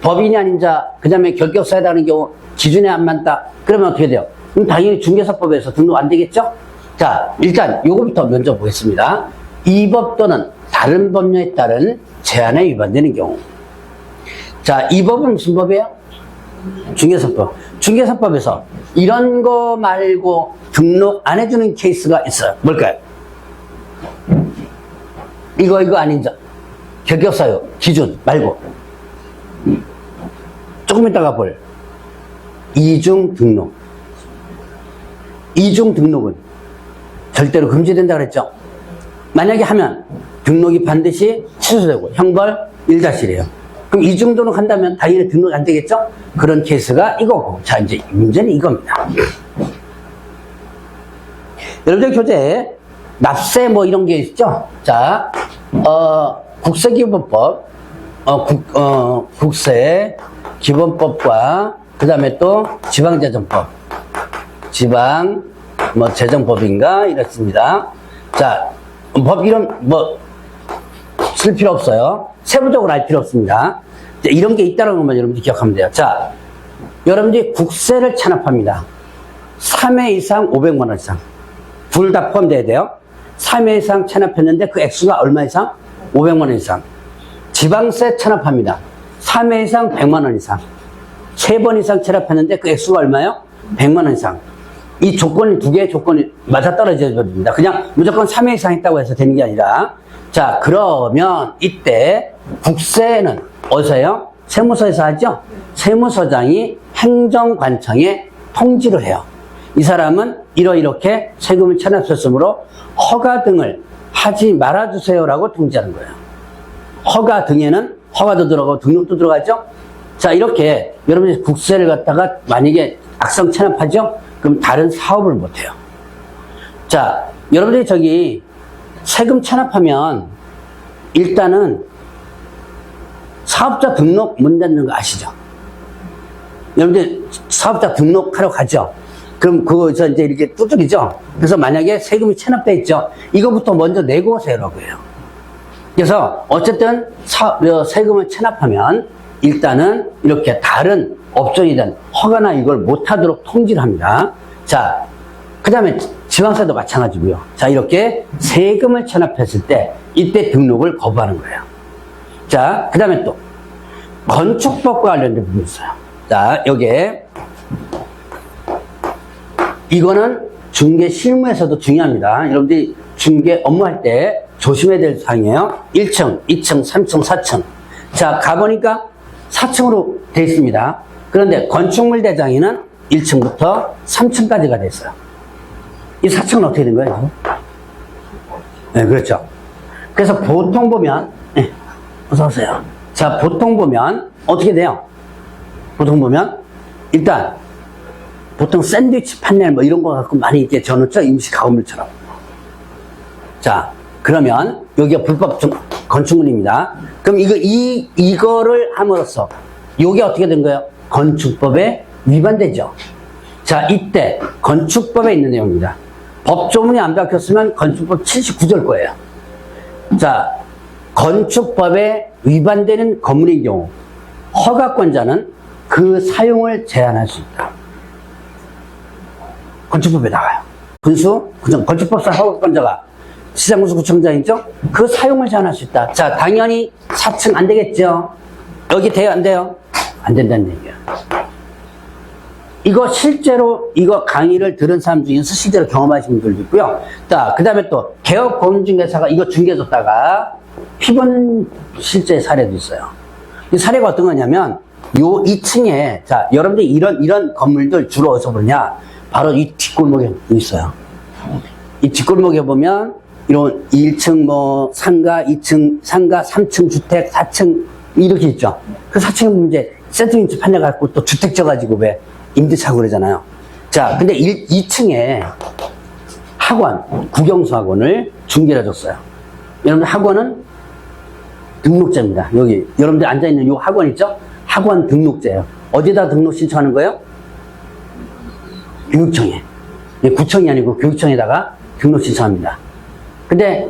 법인이 아닌 자, 그 다음에 결격사에 해당하는 경우 기준에 안 맞다. 그러면 어떻게 돼요? 그럼 당연히 중개사법에서 등록 안 되겠죠? 자, 일단 요거부터 먼저 보겠습니다. 이 법 또는 다른 법령에 따른 제한에 위반되는 경우. 자, 이 법은 무슨 법이에요? 중개사법. 중개사법에서 이런 거 말고 등록 안 해주는 케이스가 있어요. 뭘까요? 이거 아닌 자. 결격사유 기준 말고. 조금 이따가 볼 이중 등록. 이중 등록은 절대로 금지된다 그랬죠? 만약에 하면 등록이 반드시 취소되고 형벌 1-1이에요. 그럼 이중 등록한다면 당연히 등록 안 되겠죠? 그런 케이스가 이거고. 자, 이제 문제는 이겁니다. 여러분들 교재에 납세 이런 게 있죠? 자, 국세기본법, 국세기본법과 그 다음에 또 지방재정법, 재정법인가 이렇습니다. 자, 법 이름 쓸 필요 없어요. 세부적으로 알 필요 없습니다. 자, 이런 게 있다는 것만 여러분들 기억하면 돼요. 자, 여러분들이 국세를 찬압합니다. 3회 이상 500만 원 이상. 둘 다 포함돼야 돼요. 3회 이상 찬압했는데 그 액수가 얼마 이상? 500만 원 이상. 지방세 찬압합니다. 3회 이상 100만 원 이상. 3번 이상 찬압했는데 그 액수가 얼마요? 100만 원 이상. 이 조건이 두 개의 조건이 맞아떨어져 버립니다. 그냥 무조건 3회 이상 했다고 해서 되는 게 아니라. 자, 그러면 이때 국세는 어디서 해요? 세무서에서 하죠? 세무서장이 행정관청에 통지를 해요. 이 사람은 이렇게 세금을 찬압했으므로 허가 등을 하지 말아주세요라고 통지하는 거예요. 허가 등에는 허가도 들어가고 등록도 들어가죠? 자, 이렇게 여러분이 국세를 갖다가 만약에 악성 찬압하죠? 그럼 다른 사업을 못해요. 자, 여러분들이 저기 세금 찬압하면 일단은 사업자 등록 문 닫는 거 아시죠? 여러분들 사업자 등록하러 가죠? 그럼 그거에서 이제 이렇게 두들기죠? 그래서 만약에 세금이 찬압돼 있죠? 이거부터 먼저 내고 오세요라고 해요. 그래서 어쨌든 세금을 찬압하면 일단은 이렇게 다른 업종이든 허가나 이걸 못하도록 통지를 합니다. 자, 그 다음에 지방세도 마찬가지고요. 자, 이렇게 세금을 찬압했을 때 이때 등록을 거부하는 거예요. 자, 그 다음에 또 건축법과 관련된 부분이 있어요. 자, 여기에 이거는 중개 실무에서도 중요합니다. 여러분들이 중개 업무할 때 조심해야 될 사항이에요. 1층, 2층, 3층, 4층. 자, 가보니까 4층으로 되어 있습니다. 그런데 건축물 대장에는 1층부터 3층까지가 되어 있어요. 이 4층은 어떻게 된 거예요? 네, 그렇죠. 그래서 보통 보면, 네, 어서오세요. 자, 보통 보면 어떻게 돼요? 보통 보면 일단 보통 샌드위치 판넬 뭐 이런 거 갖고 많이 이렇게 저놓죠? 임시 가구물처럼. 자, 그러면 여기가 불법 건축물입니다. 그럼 이거를 함으로써 요게 어떻게 된 거예요? 건축법에 위반되죠. 자, 이때 건축법에 있는 내용입니다. 법조문이 안 바뀌었으면 건축법 79절 거예요. 자, 건축법에 위반되는 건물인 경우 허가권자는 그 사용을 제한할 수 있다. 건축법에 나와요. 건축법상 허가권자가 시장군수구청장이죠? 그 사용을 제한할 수 있다. 자, 당연히 4층 안 되겠죠? 여기 돼요, 안 돼요? 안 된다는 얘기야. 이거 실제로 이거 강의를 들은 사람 중에서 실제로 경험하신 분들도 있고요. 자, 그 다음에 또 개업공인중개사가 이거 중개해줬다가 피본 실제 사례도 있어요. 이 사례가 어떤 거냐면 요 2층에 자, 여러분들이 이런 건물들 주로 어디서 보냐? 바로 이 뒷골목에 있어요. 이 뒷골목에 보면 이런 1층 뭐 상가, 2층 상가, 3층 주택, 4층 이렇게 있죠. 그 4층에 보면 이제 샌드위치 판넬 갖고 또 주택 져가지고 왜 임대 차고 그러잖아요. 자, 근데 2층에 학원, 국영수 학원을 중개를 해줬어요. 여러분들 학원은 등록제입니다. 여기 여러분들 앉아있는 이 학원 있죠? 학원 등록제예요. 어디다 등록 신청하는 거예요? 교육청에. 구청이 아니고 교육청에다가 등록 신청합니다. 근데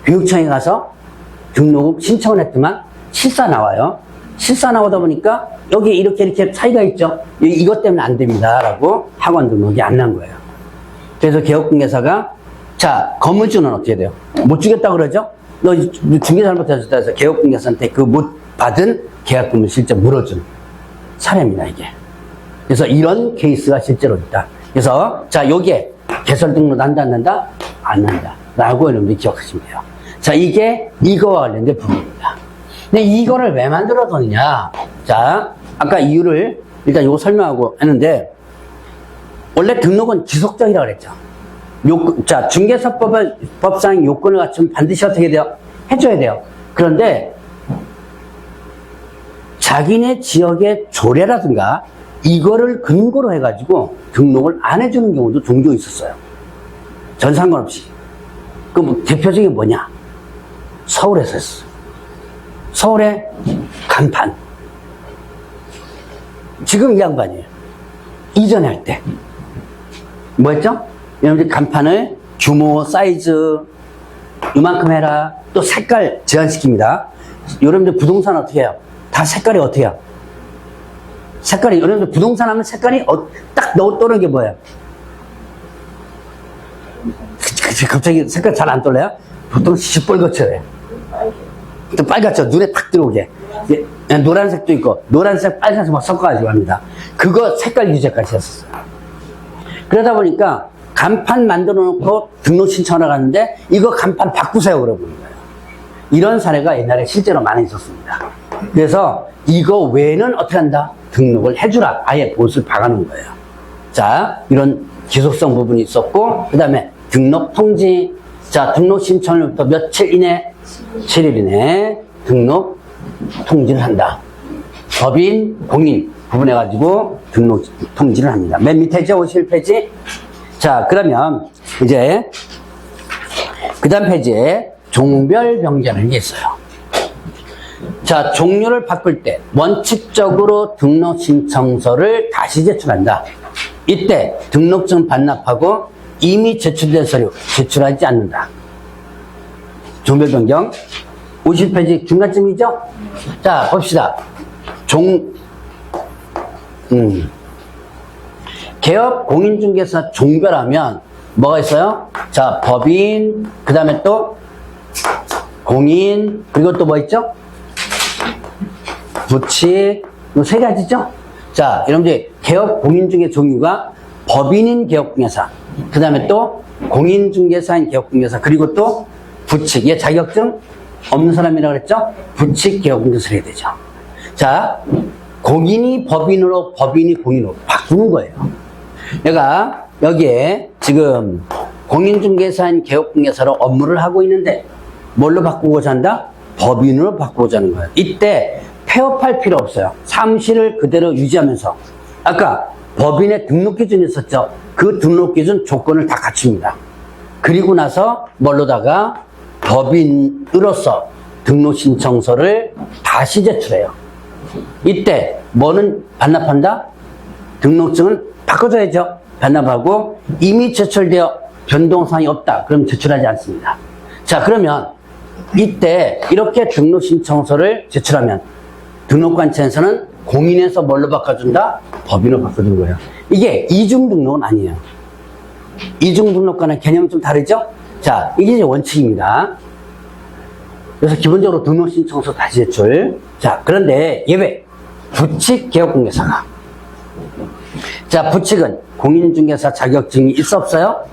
교육청에 가서 등록 신청을 했더만 실사 나와요. 실사 나오다 보니까 여기 이렇게 차이가 있죠. 이것 때문에 안 됩니다. 라고 학원 등록이 안 난 거예요. 그래서 개업공개사가 자, 건물주는 어떻게 돼요? 못 주겠다고 그러죠? 너 중개 잘못했다 해서 개업공개사한테 그 못 받은 계약금을 실제 물어준 사례입니다, 이게. 그래서 이런 케이스가 실제로 있다. 그래서 자, 요게 개설 등록 난다, 안 난다? 안 난다. 라고 여러분들이 기억하시면 돼요. 자, 이게 이거와 관련된 부분입니다. 근데 이거를 왜 만들어뒀냐? 자, 아까 이유를 일단 이거 설명하고 했는데, 원래 등록은 지속적이라고 그랬죠. 자, 중개사법상 요건을 갖추면 반드시 어떻게 돼요? 해줘야 돼요. 그런데, 자기네 지역의 조례라든가, 이거를 근거로 해가지고 등록을 안 해주는 경우도 종종 있었어요. 전 상관없이. 그 뭐 대표적인 게 뭐냐? 서울에서 했어요. 서울의 간판. 지금 이 양반이에요. 이전에 할 때. 뭐 했죠? 여러분들 간판을 규모, 사이즈, 이만큼 해라. 또 색깔 제한시킵니다. 여러분들 부동산 어떻게 해요? 다 색깔이 어떻게 해요? 색깔이, 여러분들 부동산 하면 색깔이 딱 떠오르는 게 뭐예요? 갑자기 색깔 잘 안 떠올라요? 보통 시뻘겋죠. 또 빨갛죠. 눈에 탁 들어오게. 노란색도 있고, 노란색, 빨간색 막 섞어가지고 합니다. 그거 색깔 규제까지 했었어요. 그러다 보니까 간판 만들어 놓고 등록 신청하러 갔는데, 이거 간판 바꾸세요. 그러고 있는 거예요. 이런 사례가 옛날에 실제로 많이 있었습니다. 그래서 이거 외에는 어떻게 한다? 등록을 해주라. 아예 못을 박아놓은 거예요. 자, 이런 기속성 부분이 있었고, 그 다음에 등록 통지. 자, 등록 신청일부터 며칠 이내? 7일 이내 등록 통지를 한다. 법인, 공인 구분해가지고 등록 통지를 합니다. 맨 밑에죠? 51페이지. 자, 그러면 이제 그 다음 페이지에 종별 변경이라는 게 있어요. 자, 종류를 바꿀 때 원칙적으로 등록 신청서를 다시 제출한다. 이때 등록증 반납하고 이미 제출된 서류 제출하지 않는다. 종별 변경 50페이지 중간쯤이죠? 자, 봅시다. 개업 공인중개사 종별하면 뭐가 있어요? 자, 법인, 그 다음에 또 공인, 그리고 또 뭐 있죠? 부칙, 이 세 가지죠? 자, 여러분들 개업 공인중개 종류가 법인인 개업공개사, 그 다음에 또 공인중개사인 개업공개사, 그리고 또 부칙, 얘 자격증 없는 사람이라고 그랬죠? 부칙 개업공개사를 해야 되죠. 자, 공인이 법인으로, 법인이 공인으로 바꾸는 거예요. 내가 여기에 지금 공인중개사인 개업공개사로 업무를 하고 있는데 뭘로 바꾸고자 한다? 법인으로 바꾸고자 하는 거예요. 이때 폐업할 필요 없어요. 사무실을 그대로 유지하면서 아까 법인의 등록 기준이 있었죠. 그 등록 기준 조건을 다 갖춥니다. 그리고 나서 뭘로다가 법인으로서 등록 신청서를 다시 제출해요. 이때 뭐는 반납한다? 등록증은 바꿔줘야죠. 반납하고 이미 제출되어 변동사항이 없다. 그럼 제출하지 않습니다. 자, 그러면 이때 이렇게 등록 신청서를 제출하면 등록관청에서는 공인에서 뭘로 바꿔준다? 법인으로 바꿔준 거예요. 이게 이중 등록은 아니에요. 이중 등록과는 개념이 좀 다르죠? 자, 이게 이제 원칙입니다. 그래서 기본적으로 등록 신청서 다시 제출. 자, 그런데 예외. 부칙 개업공개사가. 자, 부칙은 공인중개사 자격증이 있어 없어요?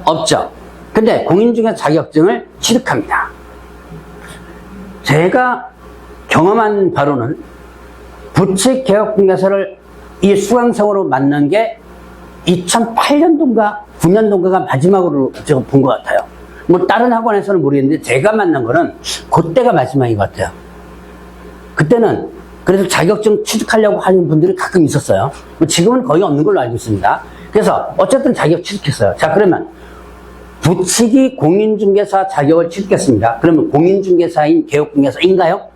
없죠. 근데 공인중개사 자격증을 취득합니다. 제가 경험한 바로는 부칙 개업공개사를 이 수강생으로 만난 게 2008년도인가 9년도인가가 마지막으로 제가 본 것 같아요. 뭐 다른 학원에서는 모르겠는데 제가 만난 거는 그때가 마지막인 것 같아요. 그때는 그래서 자격증 취득하려고 하는 분들이 가끔 있었어요. 뭐 지금은 거의 없는 걸로 알고 있습니다. 그래서 어쨌든 자격 취득했어요. 자, 그러면 부칙이 공인중개사 자격을 취득했습니다. 그러면 공인중개사인 개업공개사인가요?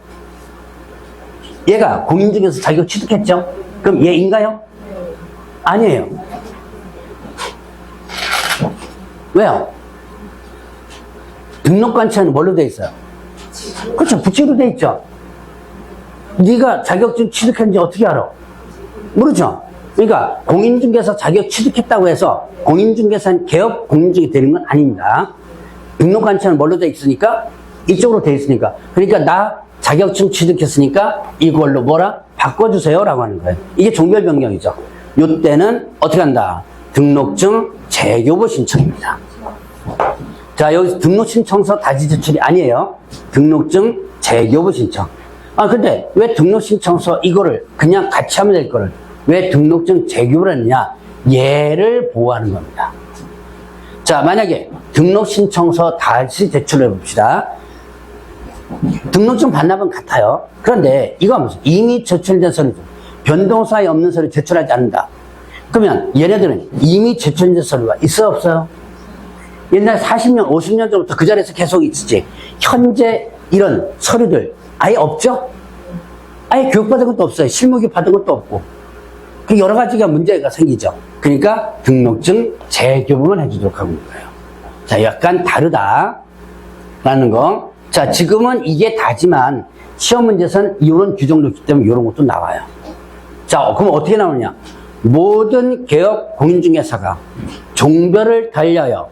얘가 공인중개사 자격 취득했죠? 그럼 얘인가요? 아니에요. 왜요? 등록관청에는 뭘로 돼 있어요? 그렇죠. 부칙으로 돼 있죠. 네가 자격증 취득했는지 어떻게 알아? 모르죠. 그러니까 공인중개사 자격 취득했다고 해서 공인중개사는 개업 공인중개 되는 건 아닙니다. 등록관청은 뭘로 돼 있으니까? 이쪽으로 돼 있으니까. 그러니까 나 자격증 취득했으니까 이걸로 뭐라? 바꿔주세요 라고 하는 거예요. 이게 종별 변경이죠. 이때는 어떻게 한다? 등록증 재교부 신청입니다. 자, 여기서 등록 신청서 다시 제출이 아니에요. 등록증 재교부 신청. 아, 근데 왜 등록 신청서 이거를 그냥 같이 하면 될 거를 왜 등록증 재교부를 했느냐? 얘를 보호하는 겁니다. 자, 만약에 등록 신청서 다시 제출해 봅시다. 등록증 반납은 같아요. 그런데 이거 무슨 이미 제출된 서류, 변동사항이 없는 서류 제출하지 않는다. 그러면 얘네들은 이미 제출된 서류가 있어 없어요? 옛날 40년, 50년 전부터 그 자리에서 계속 있었지. 현재 이런 서류들 아예 없죠? 아예 교육받은 것도 없어요. 실무교육 받은 것도 없고. 그 여러 가지가 문제가 생기죠. 그러니까 등록증 재교부만 해주도록 하고 있는 거예요. 자, 약간 다르다라는 거. 자, 지금은 이게 다지만 시험 문제에서는 이런 규정도 있기 때문에 이런 것도 나와요. 자, 그럼 어떻게 나오느냐? 모든 개업 공인중개사가 종별을 달려요.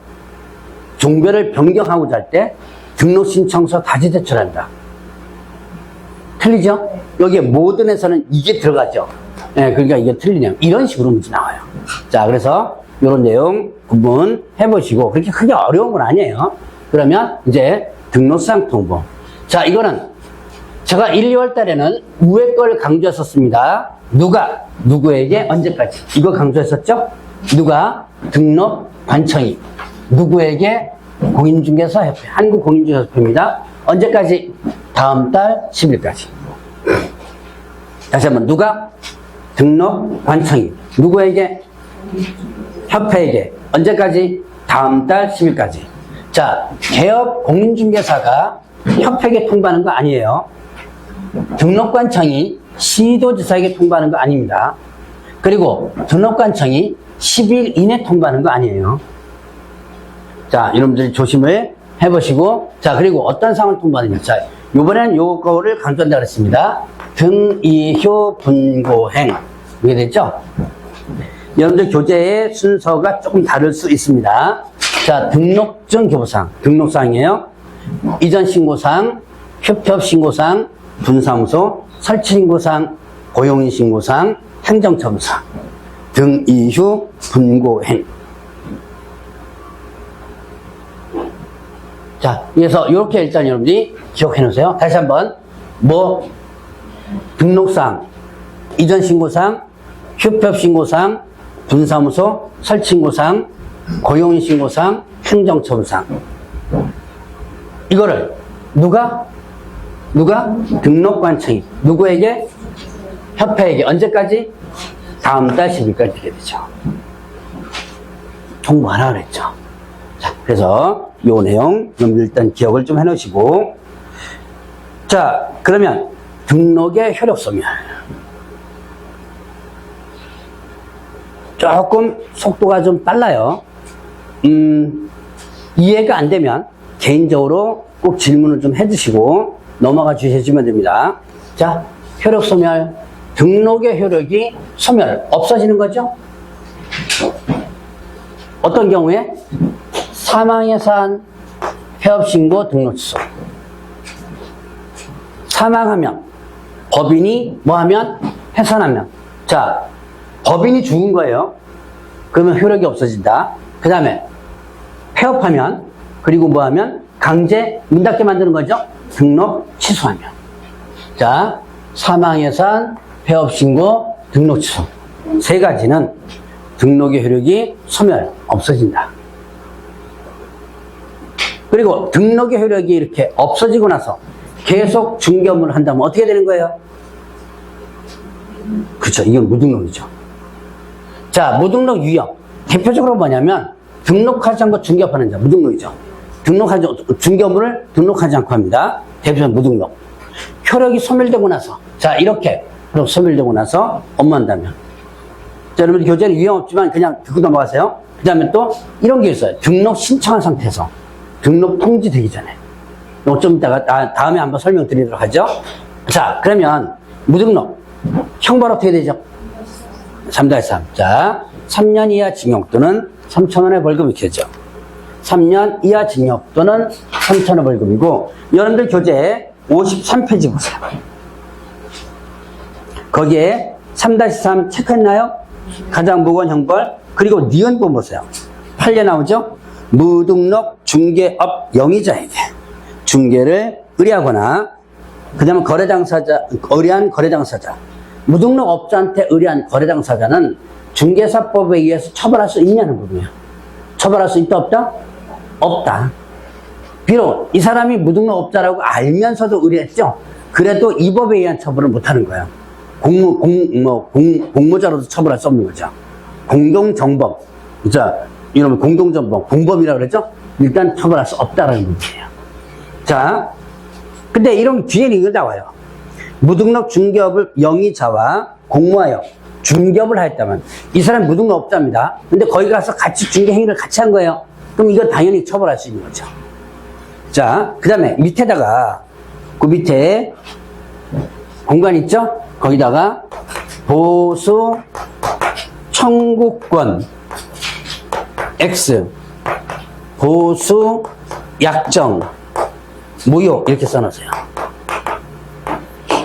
종별을 변경하고자 할 때 등록신청서 다시 제출한다. 틀리죠? 여기에 모든에서는 이게 들어가죠. 네, 그러니까 이게 틀리네요. 이런 식으로 문제 나와요. 자, 그래서 이런 내용 구분해 보시고 그렇게 크게 어려운 건 아니에요. 그러면 이제 등록상 통보. 자, 이거는 제가 1, 2월 달에는 위에 걸 강조했었습니다. 누가 누구에게 언제까지 이거 강조했었죠? 누가 등록관청이 누구에게 공인중개사 협회, 한국공인중개사협회입니다. 언제까지? 다음 달 10일까지. 다시 한번 누가? 등록관청이 누구에게? 협회에게. 언제까지? 다음 달 10일까지. 자, 개업 공인중개사가 협회에게 통보하는 거 아니에요. 등록관청이 시도지사에게 통보하는 거 아닙니다. 그리고 등록관청이 10일 이내 통보하는 거 아니에요. 자, 여러분들이 조심을 해보시고, 자, 그리고 어떤 사항을 통보하느냐. 자, 요번에는 요거를 강조한다 그랬습니다. 등이효 분고행. 이게 됐죠? 여러분들 교재의 순서가 조금 다를 수 있습니다. 자, 등록증 교부사항. 등록사항이에요. 이전 신고사항, 협협 신고사항, 분사무소, 설치 신고사항, 고용인 신고사항, 행정처분사항. 등이후 분고행. 자, 그래서 이렇게 일단 여러분들이 기억해 놓으세요. 다시 한번 등록사항, 이전 신고사항, 휴법 신고사항, 분사무소, 설치 신고사항, 고용인 신고사항, 행정처분사항. 이거를 누가? 등록관청이 누구에게? 협회에게. 언제까지? 다음 달 10일까지 되게 되죠. 통보하라 그랬죠. 자, 그래서 요 내용 여러분들 일단 기억을 좀 해놓으시고, 자, 그러면 등록의 효력 소멸. 조금 속도가 좀 빨라요. 이해가 안 되면 개인적으로 꼭 질문을 좀 해주시고 넘어가 주시면 됩니다. 자, 효력 소멸. 등록의 효력이 소멸, 없어지는 거죠? 어떤 경우에? 사망에서 한 폐업신고 등록 취소. 사망하면, 법인이 뭐하면? 해산하면. 자, 법인이 죽은 거예요. 그러면 효력이 없어진다. 그 다음에 폐업하면, 그리고 뭐하면? 강제 문 닫게 만드는 거죠. 등록 취소하면. 자, 사망예산, 폐업신고, 등록 취소. 세 가지는 등록의 효력이 소멸, 없어진다. 그리고 등록의 효력이 이렇게 없어지고 나서 계속 중개업무를 한다면 어떻게 되는 거예요? 그렇죠. 이건 무등록이죠. 자, 무등록 유형. 대표적으로 뭐냐면 등록하지 않고 중개업하는 자, 무등록이죠. 중개업무를 등록하지 않고 합니다. 대표적으로 무등록. 효력이 소멸되고 나서, 자, 이렇게 효력 소멸되고 나서 업무한다면. 자, 여러분 교재는 유형 없지만 그냥 듣고 넘어가세요. 그 다음에 또 이런 게 있어요. 등록 신청한 상태에서 등록 통지되기 전에. 이거 좀 이따가 다음에 한번 설명드리도록 하죠. 자, 그러면 무등록 형벌 어떻게 되죠? 3-3. 자, 3년 이하 징역 또는 3,000원의 벌금이 되죠. 3년 이하 징역 또는 3,000원 벌금이고, 여러분들 교재 53페이지 보세요. 거기에 3-3 체크했나요? 가장 무거운 형벌, 그리고 니은본 보세요. 판례 나오죠? 무등록 중개업 영위자에게 중개를 의뢰하거나, 그 다음에 의뢰한 거래당사자. 무등록 업자한테 의뢰한 거래당사자는 중개사법에 의해서 처벌할 수 있냐는 부분이에요. 처벌할 수 있다, 없다? 없다. 비록 이 사람이 무등록 업자라고 알면서도 의뢰했죠? 그래도 이 법에 의한 처벌을 못하는 거예요. 공모자로도 처벌할 수 없는 거죠. 공동정범. 자, 이러면 공동정범, 공범이라고 그랬죠? 일단 처벌할 수 없다라는 부분이에요. 자, 근데 이런 뒤에는 이거 나와요. 무등록 중개업을 영위자와 공모하여 중개업을 하였다면, 이 사람이 무등록 업자입니다. 근데 거기 가서 같이 중개 행위를 같이 한 거예요. 그럼 이거 당연히 처벌할 수 있는 거죠. 자, 그 다음에 밑에다가, 그 밑에 공간 있죠? 거기다가 보수 청구권 X 보수 약정 무효 이렇게 써놓으세요.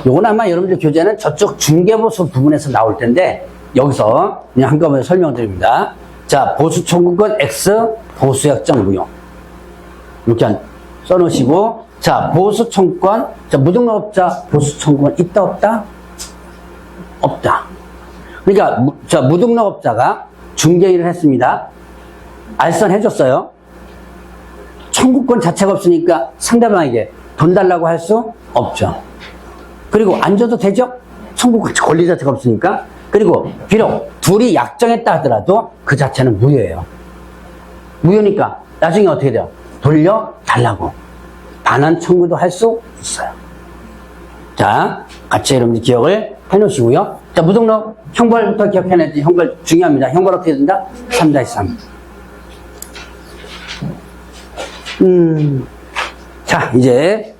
요건 아마 여러분들 교재는 저쪽 중개보수 부분에서 나올 텐데 여기서 그냥 한꺼번에 설명드립니다. 자, 보수 청구권 X 보수 약정 무효 이렇게 써놓으시고, 자, 보수 청구권, 자, 무등록업자 보수 청구권 있다, 없다? 없다. 그러니까, 자, 무등록업자가 중개일을 했습니다. 알선해줬어요. 청구권 자체가 없으니까 상대방에게 돈 달라고 할 수 없죠. 그리고 안 줘도 되죠? 청구권 권리 자체가 없으니까. 그리고 비록 둘이 약정했다 하더라도 그 자체는 무효예요. 무효니까 나중에 어떻게 돼요? 돌려달라고 반환 청구도 할 수 있어요. 자, 같이 여러분들 기억을 해 놓으시고요. 자, 무등록 형벌부터 기억해야지. 형벌 중요합니다. 형벌 어떻게 된다? 3-3. 자, 이제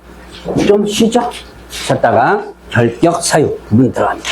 좀 쉬죠? 쉬었다가 결격 사유 부분 들어갑니다.